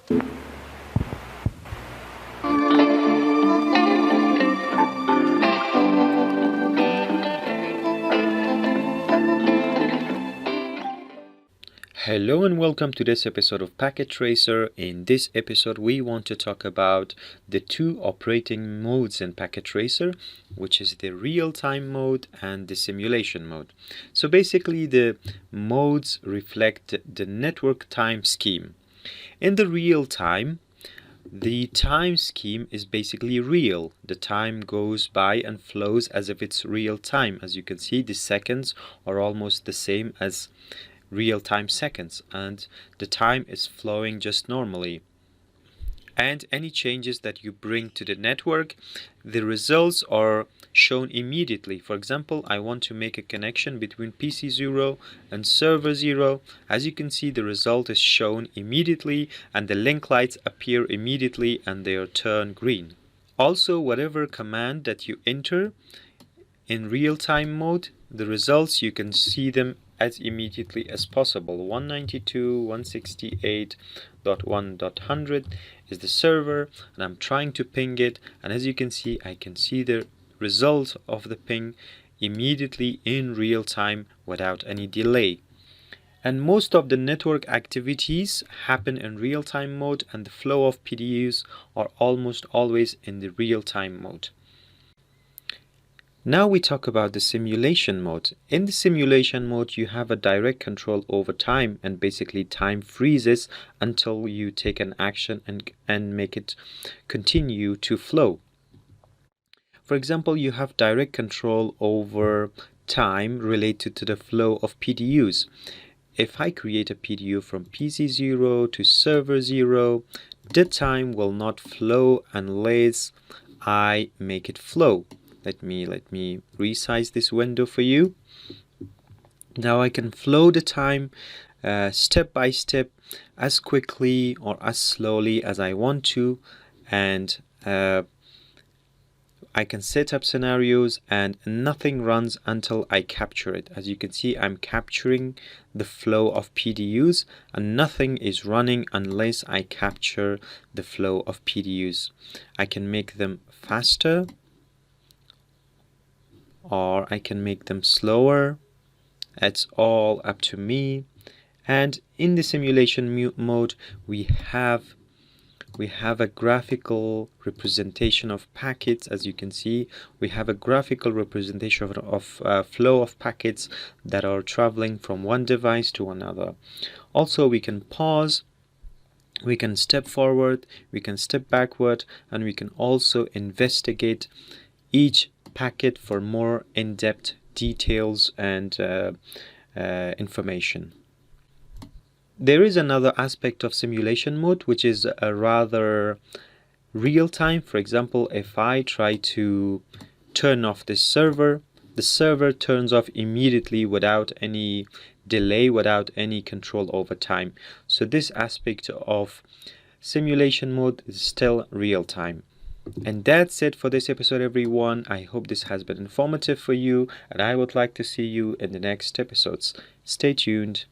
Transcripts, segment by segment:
Hello and welcome to this episode of Packet Tracer. In this episode we want to talk about the two operating modes in Packet Tracer, which is the real-time mode and the simulation mode. So basically the modes reflect the network time scheme. In the real time, the time scheme is basically real. The time goes by and flows as if it's real time. As you can see, the seconds are almost the same as real-time seconds, and the time is flowing just normally. And any changes that you bring to the network, the results are shown immediately. For example, I want to make a connection between PC 0 and server 0. As you can see, the result is shown immediately and the link lights appear immediately and they are turned green. Also, whatever command that you enter in real-time mode, the results, you can see them as immediately as possible. 192.168.1.100 is the server, and I'm trying to ping it, and as you can see, I can see the result of the ping immediately in real time without any delay. And most of the network activities happen in real-time mode, and the flow of PDUs are almost always in the real-time mode. Now we talk about the simulation mode. In the simulation mode, you have a direct control over time, and basically time freezes until you take an action and make it continue to flow. For example, you have direct control over time related to the flow of PDUs. If I create a PDU from PC 0 to server 0, the time will not flow unless I make it flow. Let me resize this window for you. Now I can flow the time step by step, as quickly or as slowly as I want to, and I can set up scenarios and nothing runs until I capture it. As you can see, I'm capturing the flow of PDUs and nothing is running unless I capture the flow of PDUs. I can make them faster, or I can make them slower. It's all up to me. And in the simulation mode, we have a graphical representation of packets. As you can see, we have a graphical representation of flow of packets that are traveling from one device to another. Also, we can pause, we can step forward, we can step backward, and we can also investigate each packet for more in-depth details and information. There is another aspect of simulation mode which is a rather real time. For example, if I try to turn off this server, the server turns off immediately without any delay, without any control over time. So this aspect of simulation mode is still real time. And that's it for this episode, everyone. I hope this has been informative for you, and I would like to see you in the next episodes. Stay tuned.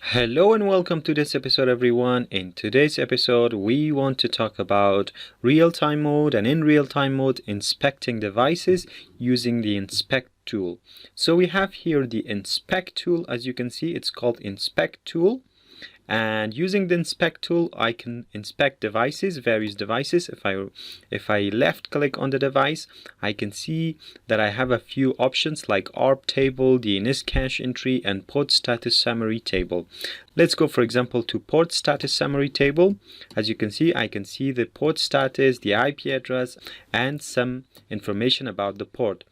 Hello and welcome to this episode, everyone. In today's episode, we want to talk about real-time mode, and in real-time mode, inspecting devices using the inspect tool. So we have here the inspect tool. As you can see, it's called inspect tool. And using the inspect tool, I can inspect devices, various devices. If I left click on the device, I can see that I have a few options like ARP table, DNS cache entry, and port status summary table. Let's go, for example, to port status summary table. As you can see, I can see the port status, the IP address, and some information about the port.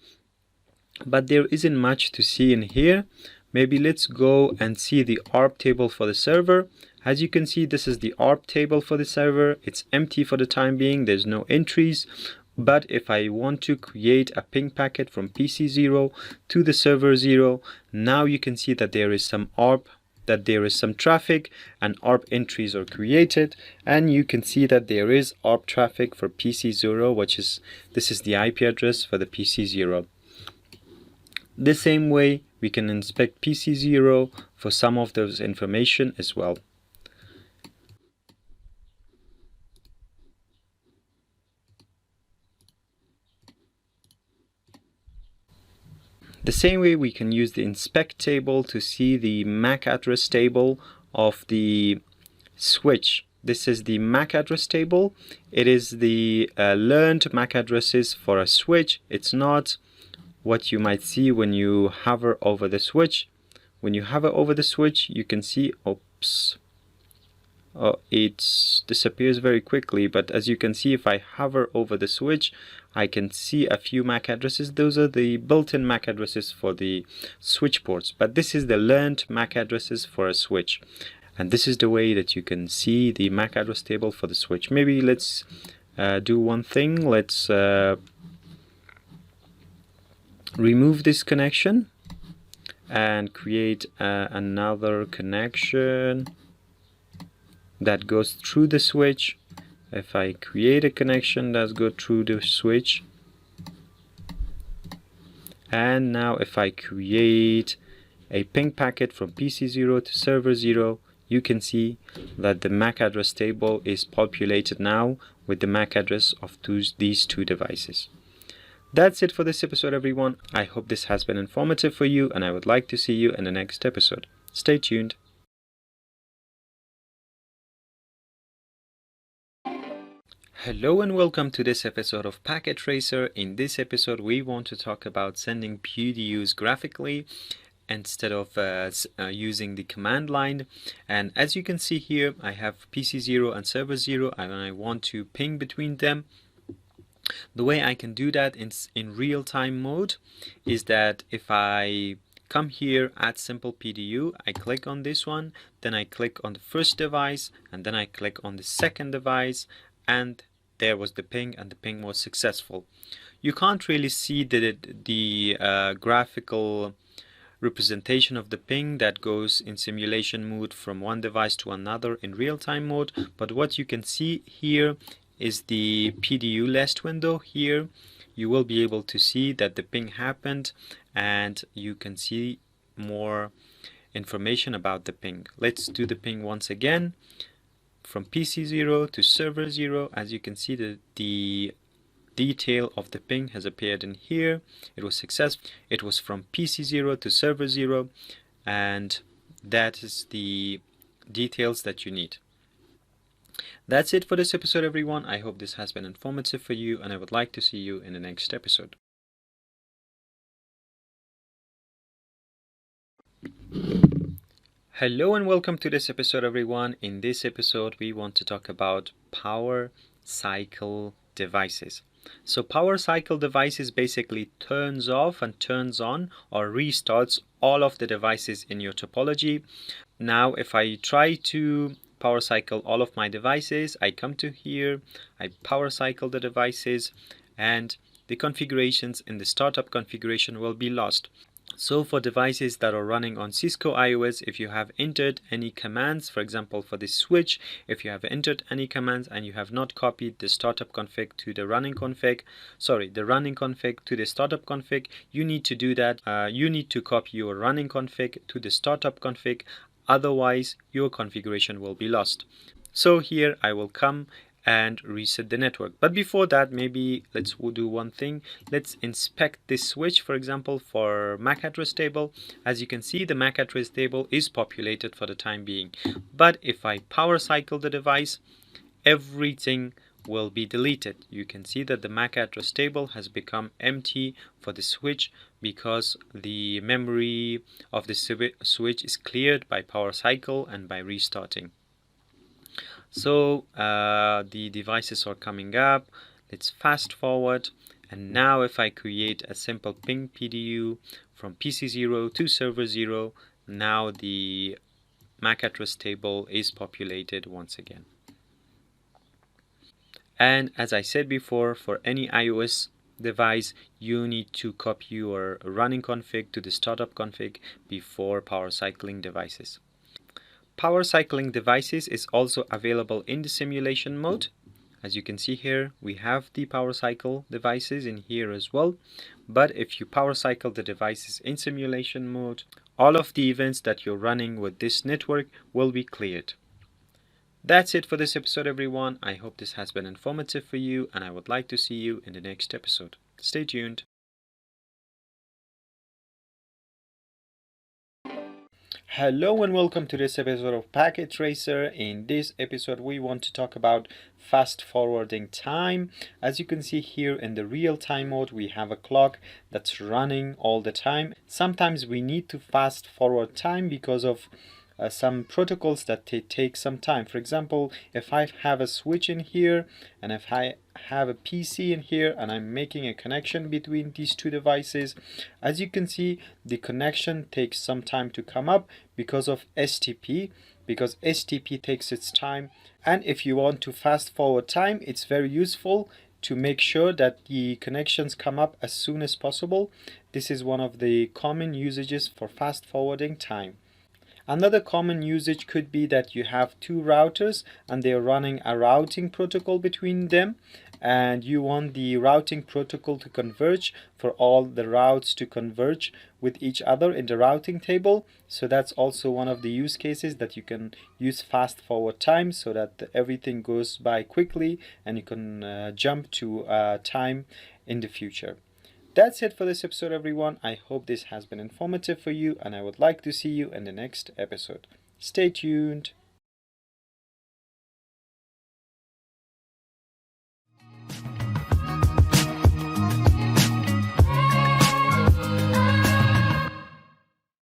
But there isn't much to see in here. Maybe let's go and see the ARP table for the server. As you can see, this is the ARP table for the server. It's empty for the time being. There's no entries. But if I want to create a ping packet from PC 0 to the server 0, now you can see that there is some ARP, that there is some traffic, and ARP entries are created. And you can see that there is ARP traffic for PC 0, this is the IP address for the PC 0. The same way we can inspect PC0 for some of those information as well. The same way we can use the inspect table to see the MAC address table of the switch. This is the MAC address table. It is the learned MAC addresses for a switch. It's not what you might see when you hover over the switch. When you hover over the switch, you can see, oops, it disappears very quickly, but as you can see, if I hover over the switch, I can see a few MAC addresses. Those are the built-in MAC addresses for the switch ports, but this is the learned MAC addresses for a switch. And this is the way that you can see the MAC address table for the switch. Maybe let's do one thing. Let's remove this connection and create another connection that goes through the switch. If I create a connection that goes through the switch, and now if I create a ping packet from PC0 to server 0, you can see that the MAC address table is populated now with the MAC address of these two devices. That's it for this episode, everyone. I hope this has been informative for you, and I would like to see you in the next episode. Stay tuned. Hello and welcome to this episode of Packet Tracer. In this episode, we want to talk about sending PDUs graphically instead of using the command line. And as you can see here, I have PC0 and server 0, and I want to ping between them. The way I can do that in real-time mode is that if I come here, add simple PDU, I click on this one, then I click on the first device, and then I click on the second device, and there was the ping, and the ping was successful. You can't really see the graphical representation of the ping that goes in simulation mode from one device to another in real-time mode, but what you can see here is the PDU list window. Here you will be able to see that the ping happened, and you can see more information about the ping. Let's do the ping once again. From PC0 to server 0, as you can see, the detail of the ping has appeared in here. It was successful. It was from PC0 to server 0, and that is the details that you need. That's it for this episode, everyone. I hope this has been informative for you, and I would like to see you in the next episode. Hello and welcome to this episode, everyone. In this episode, we want to talk about power cycle devices. So power cycle devices basically turns off and turns on or restarts all of the devices in your topology. Now, if I try to power cycle all of my devices, I come to here, I power cycle the devices, and the configurations in the startup configuration will be lost. So for devices that are running on Cisco iOS, if you have entered any commands, for example for this switch, if you have entered any commands and you have not copied the startup config to the running config, the running config to the startup config, you need to do that. You need to copy your running config to the startup config, otherwise your configuration will be lost. So here I will come and reset the network. But before that, maybe let's do one thing. Let's inspect this switch, for example, for MAC address table. As you can see, the MAC address table is populated for the time being. But if I power cycle the device, everything will be deleted. You can see that the MAC address table has become empty for the switch because the memory of the switch is cleared by power cycle and by restarting. So the devices are coming up. Let's fast forward, and now if I create a simple ping PDU from PC0 to server 0, now the MAC address table is populated once again. And as I said before, for any iOS device, you need to copy your running config to the startup config before power cycling devices. Power cycling devices is also available in the simulation mode. As you can see here, we have the power cycle devices in here as well. But if you power cycle the devices in simulation mode, all of the events that you're running with this network will be cleared. That's it for this episode, everyone. I hope this has been informative for you, and I would like to see you in the next episode. Stay tuned. Hello and welcome to this episode of Packet Tracer. In this episode we want to talk about fast forwarding time. As you can see here in the real-time mode, we have a clock that's running all the time. Sometimes we need to fast forward time because of some protocols that take some time. For example, if I have a switch in here and if I have a PC in here and I'm making a connection between these two devices, as you can see, the connection takes some time to come up because of STP, because STP takes its time. And if you want to fast forward time, it's very useful to make sure that the connections come up as soon as possible. This is one of the common usages for fast forwarding time. Another common usage could be that you have two routers and they're running a routing protocol between them, and you want the routing protocol to converge, for all the routes to converge with each other in the routing table. So that's also one of the use cases that you can use fast forward time, so that everything goes by quickly and you can jump to time in the future. That's it for this episode, everyone. I hope this has been informative for you, and I would like to see you in the next episode. Stay tuned.